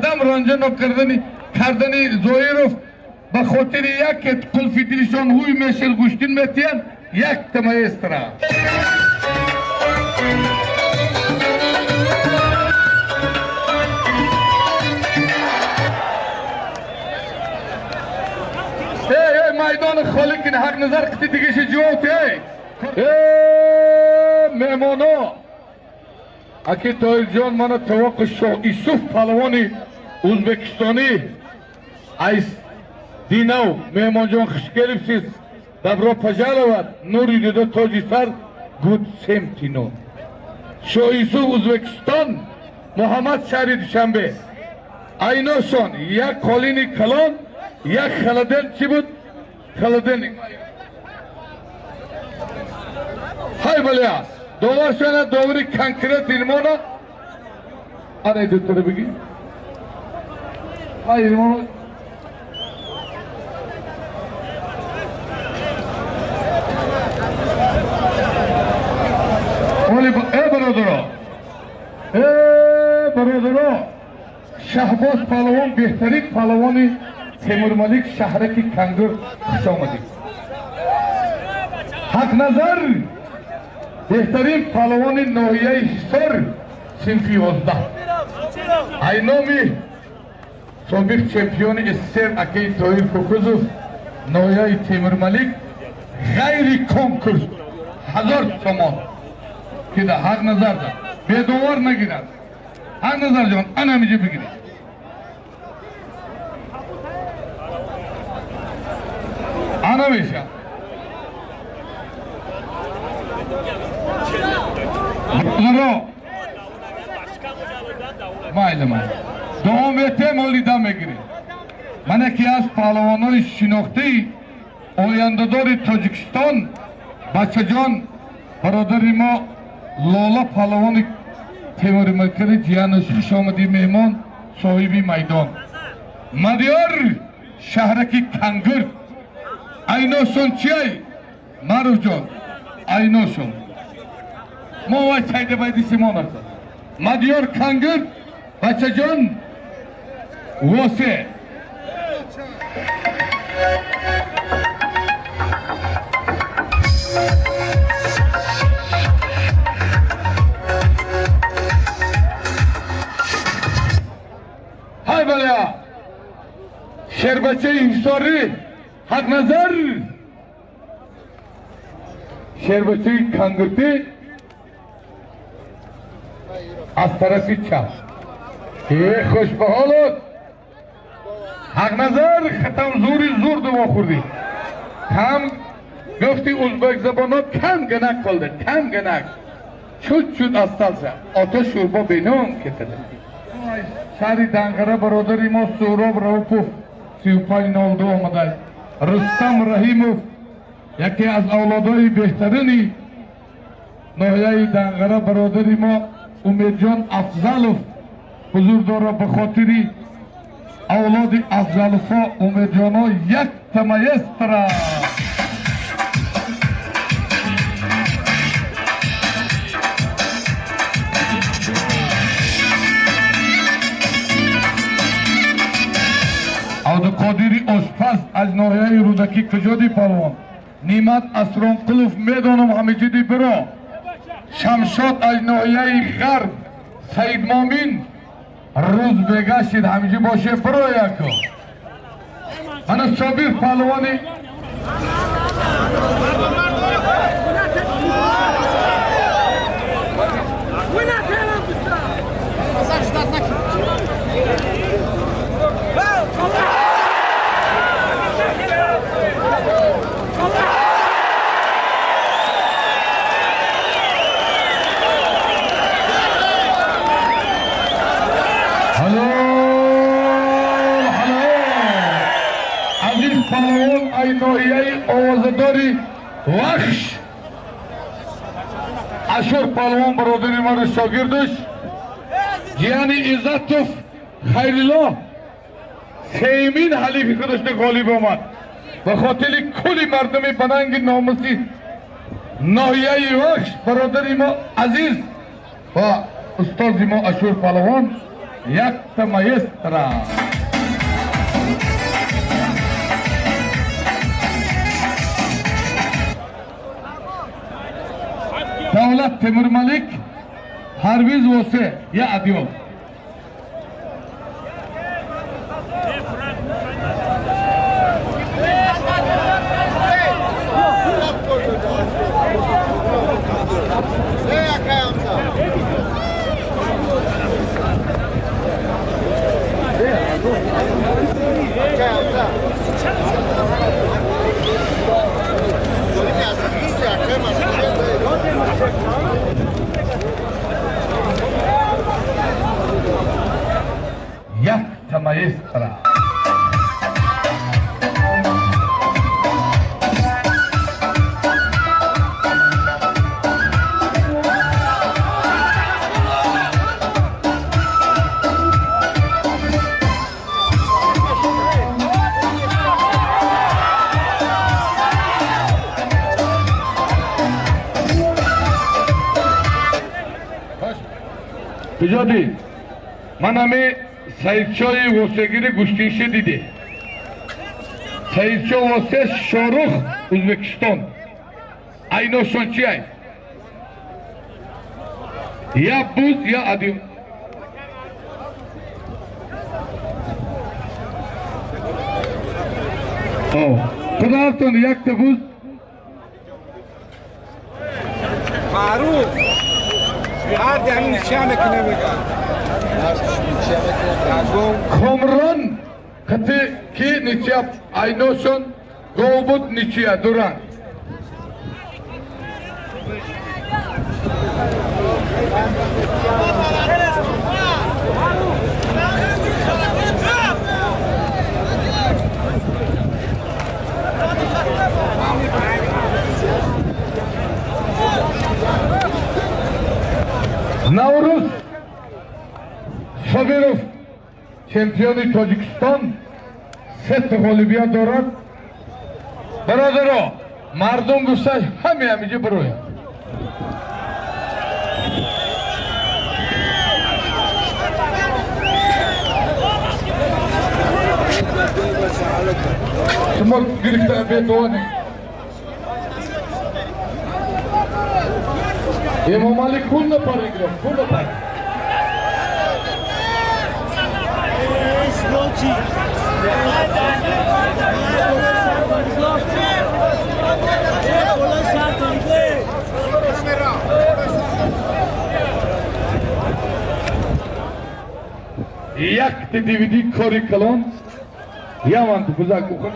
قدم رنجه کردنی زویروف به خاطر یک قلفی دلشان هوی میشل گوشتین میتین یک تمایسترا میدان خالی که حق نظر کتی دیگه جوته مهمانا اکی تایر جان من توقع شاه ایسوف پهلوانی ازبکستانی ایس دینو مهمان جان خوش گرفتید دبرا پجالوات نوری دیده تاجی سر گود سمتینو شاه ایسوف ازبکستان محمد شهری دوشنبه ایناشان یک قالینی کلان یک خلدن چی بود؟ خلدن های بلیا دوارشانه دوری کنکریت ایرمانا آره دوتره بگی های ایرمانا برادرها شهباز پهلوان بهترین پهلوان تیمور ملیک شهرکی کنگر خوش آمدید حق نظر بهترین پهلوان ناحیه حصار صنف 11 اینامی سابق چمپیون اسر اکی طاهر کوکوزوف ناحیه تیمور ملیک غیر کنکورس 1000 تومان که ده حق نظر ده بدوار نگیرد حق نظر جان انا میجه بگیرید انا میشه برو مایل من دومیته مولیده میگیرید من یکی از پهلوانای شناختی آینده‌دار تاجیکستان بچه جان برادری ما لالا پهلوان تیمور ملکری جیانش خوش آمدی مهمان صاحبی میدان مدیار شهرکی کنگر ایناشون چیه؟ معروف جان ایناشون ما وای چایده بایدی سیمان هستم مدیار کنگر بچه جان واسه های بلیا شربچه حصاری حق نظر شربچه کنگرتی از طرفی چپ خوش به حالت حق نظر ختم زوری زور دو خوردی کم گفتی ازبک زبان ها کم گنک کلده کم گنک شد از تلسه آتا شوربا بینام کتده شهری دنگره برادری ما سوراب روپوف 3502 آمده رستم رحیموف یکی از اولادای بهترینی ناحیه دنگره برادری ما امید جان افضلوف حضور داره به خاطری اولاد افضلوفا امید جانا یک تمایستره عبدالقادری آشپز از ناحیه رودکی کجادی پهلوان نیمت اسران قلوف میدانم همه جدی برا شمشاد از ناحیه غرب سید مامین روز بگشید همینجی باشه برا یکو من صابر پهلوانی پهلوان ای ناحیه آوازداری وحش اشور پهلوان برادری ما را شاگردش جیان عزتوف خیرالله سیمین حلیفی خودش غالب آمد به خاطر کلی مردم بننگ ناموسی ناحیه وحش برادری ما عزیز و استاد ما اشور پهلوان یک مایسترا دولت تیمور ملک پرویز واسه یا ادیب یک maestra. Tijadi, manami Sayidchoy Vosegiri Gustinshi didi. Sayidcho Vose Shoruh Uzbekistan. Ayno sonchi ay. Ya buz ya adim. Oh, Kudaston yak da buz. Faruk. هر دنی نشانه کنه میگن کامران کتی کی نیچیا اینوشون گوبود نیچیا دوران Navruz Sabirov çempiyonu Tojikistan set g'olibiyat دارد برادرها مردم گفتن همیشه بروید شما گرفتن به دوانه امام علی کل نپاره گرفت کل نپاره یک دیویدی کاری کلان یا من تو بزرگ بخون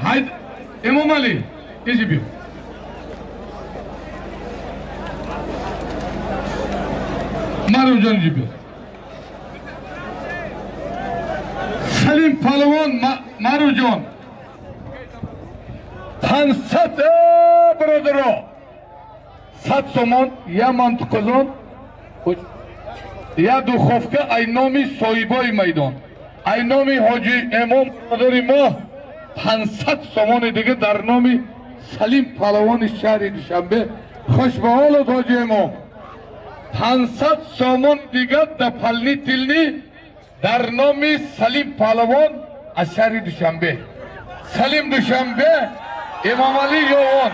Haydi, İmam Ali, gece bir. Marucan gibi. Salim Palavan Marucan. Tansat bradero. Sat somon ya mantıkızon ya duhovka aynomi soyboy meydan. Aynomi Hacı İmam Braderi ma 500 سومان دیگه در نام سلیم پهلوان شهر دوشنبه خوش به حالت حاجی امام 500 سامان دیگر در پلنی تلنی در نام سلیم پهلوان از شهر دوشنبه. سلیم دوشنبه، امام علی یوان.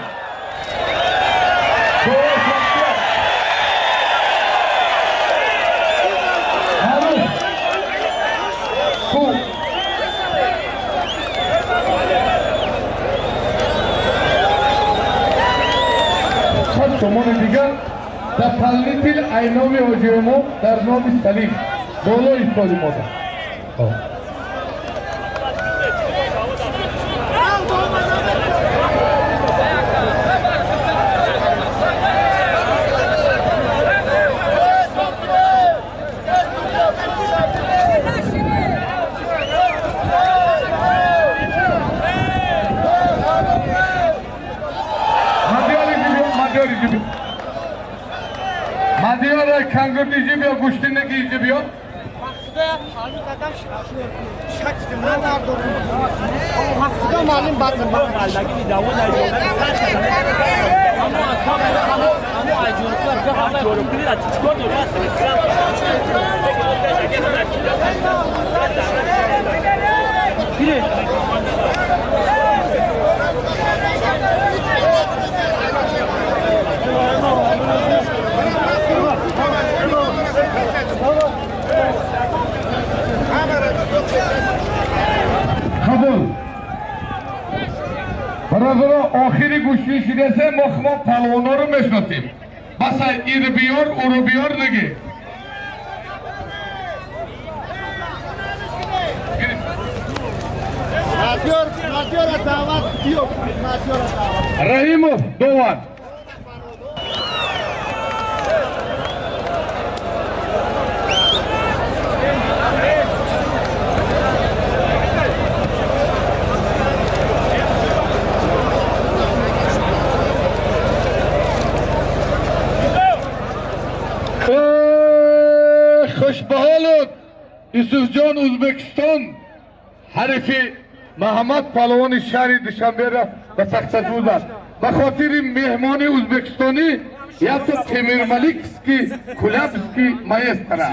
سامان دیگر در پلنی تل اینام حاجی امام در نام سلیم بالا ایستادی ماده. مادیار کنگر دیجی بیا گوشتی نگیجی بیا. Haftada malum bazı bakaldaki davul ayıyorlar. Ama ayıyorlar da hava yorulduğu da çıkıyor ya. Biri kabul. Beraber ahiri güçlü şidese mahmut palvanları meşnatayım. Basa iri biyor, uru biyor negi. Madyor davat diyor. Madyor davat. Rahimov, Doğan. خوشبحالت یوسفجان ازبکستان حریفی محمد پهلوان شهر دوشنبه را به تخت بودند. به خاطر مهمان ازبکستانی یا تو تیمیر ملیکسکی کلابسکی مایسترا.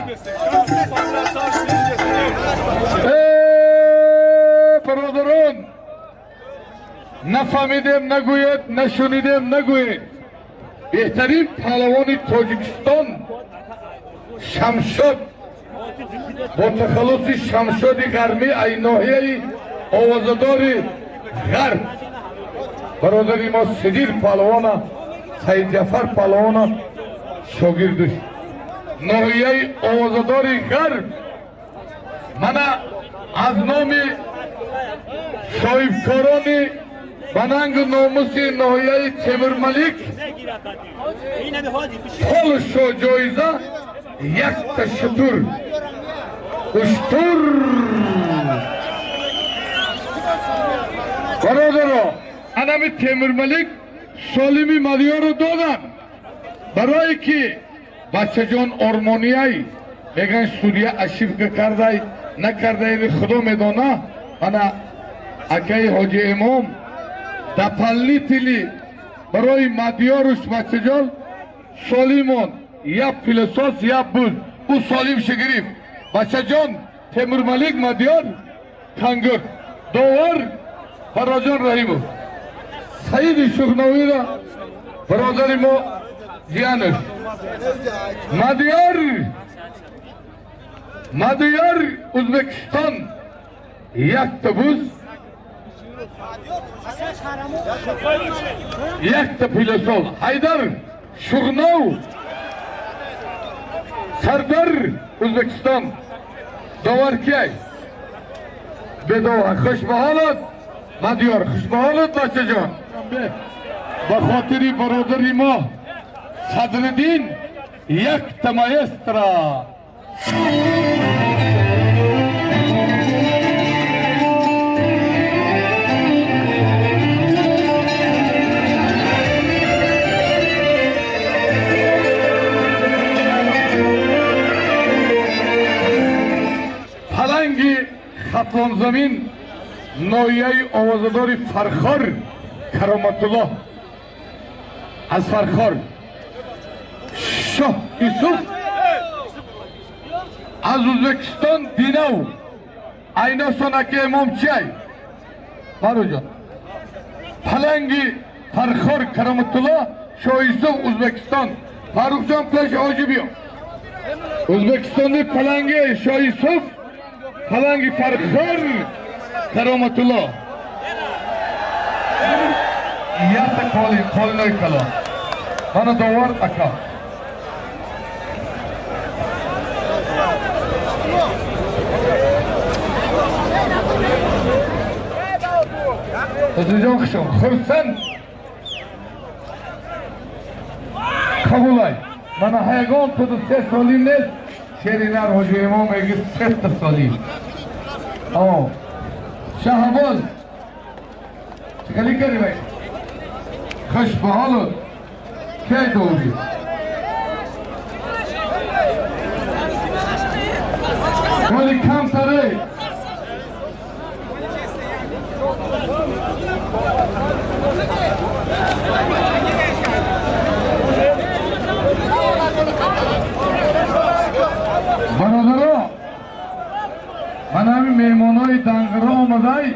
برادران نفهمیدم نگوید، نشنیدم نگوید. بهترین پهلوان تاجیکستان شمشاد با تخلص شمشاد گرمی ای ناحیه آوازدار غرب برادری ما صدیر پهلوان سید جعفر پهلوان شاگردش ناحیه آوازدار غرب من از نام صاحبکاران بننگ ناموس ناحیه تیمور ملیک پالشو جایزه یک تشتر اشتر برادرها انمی تیمور ملیک سالمی مدیار رو دادن برای که بچه جان آرمانیایی میگن سوریه اشیف کرده نکرده خدا میدانه انا اکای حاجی امام در پلنی تلی برای مدیارش بچه جان سالیمان یا پلساس یا بود او سالیم شگریف بچه جان تیمور ملیک مدیار کنگر داور فراجان رحیمو سعید شغناوی را برادر ما جیانش مدیار ازبکستان یک تبوز یک تپیلسال حیدر شغناو سردار ازبکستان داور کیای بدو خوش به حالت مدیار خوش به حالت بچه جان با خاطری برادری ما صدرالدین یک تمایسترا پلنگ خطان زمین نایه آوازدار فرخار کرامت الله از فرخار شاه یوسف از ازبکستان دینو اینا سونک امام چی بارو جان پلنگی فرخار کرامت الله شاه یوسف ازبکستان فاروق جان پلش آجی بیا ازبکستانی پلنگی شاه یوسف پلنگی فرخار کرامت الله یه کالی نای کلا بنا دوار اکا Özücan kışım, Hırsan Kabulay Bana haygan tutup ses salim ne? Şeriner Hoca İmam Egiz ses salim Şahabol Çıkalı kari bey Kış bahalı Kay doğru Kali kam tarayı برادرها من همین مهمانای دنگره آمدای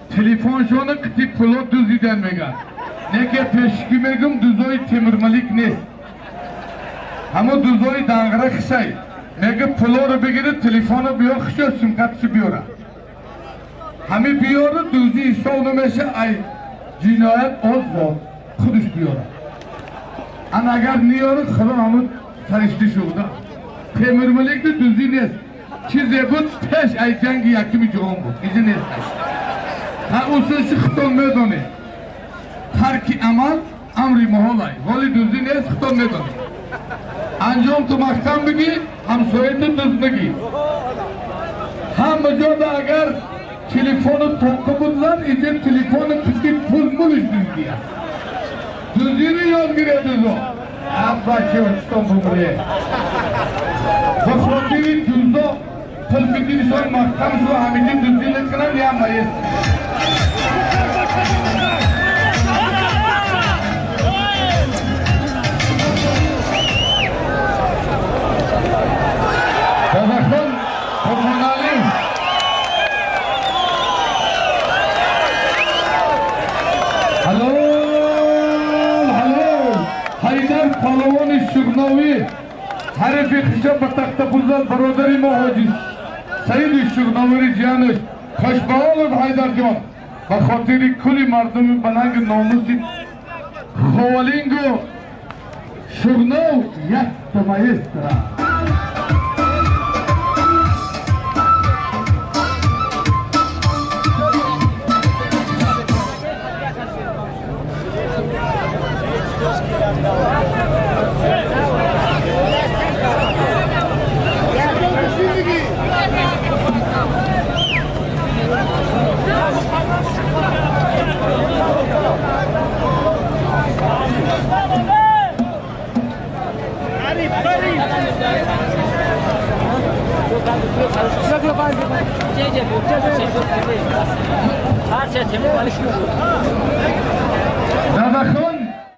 تلفنشون کتی پلو دوزیدن میگن نه که پشکی میگم دوزای تیمور ملیک نیست همه دوزای دنگره خشای میگه پلو رو بگیره تلفن رو بیا خشای سمکتشو بیاره همه بیاره دوزی ایسا نمیشه ای جنایت آزاد خودش بیاره ان اگر نیاره خدا همون فرشته شده تیمور ملیک دوزی نیست چیزی بود تش ای جنگ یکمی جهان بود ایجا نیست ها اصلش خطا میدانه ترک عمل امری محالای ولی دوزی نیست خطا میدانه انجام تو محکم بگی همسایه تو دوز بگی هم مجاده اگر تلفن توقع بودن ایجا تلفن کسی پول مولش دوزی هست دوزی رو یاد گیره دوزا هم بچه وچتان بمریه بخاطری دوزا پل بگیرشان محکم شو همیشه دوزی نکنن یا مایست دادخان قربانالی حلال حیدر پالوان شغناوی حرفی خشب به تخت بزرگ برادری ما حاجی سید شغناوی جانش خوشبال حیدر جان به خاطر کلی مردم بننگ ناموسی خوالینگو شغناو یک تمایسترا دادخان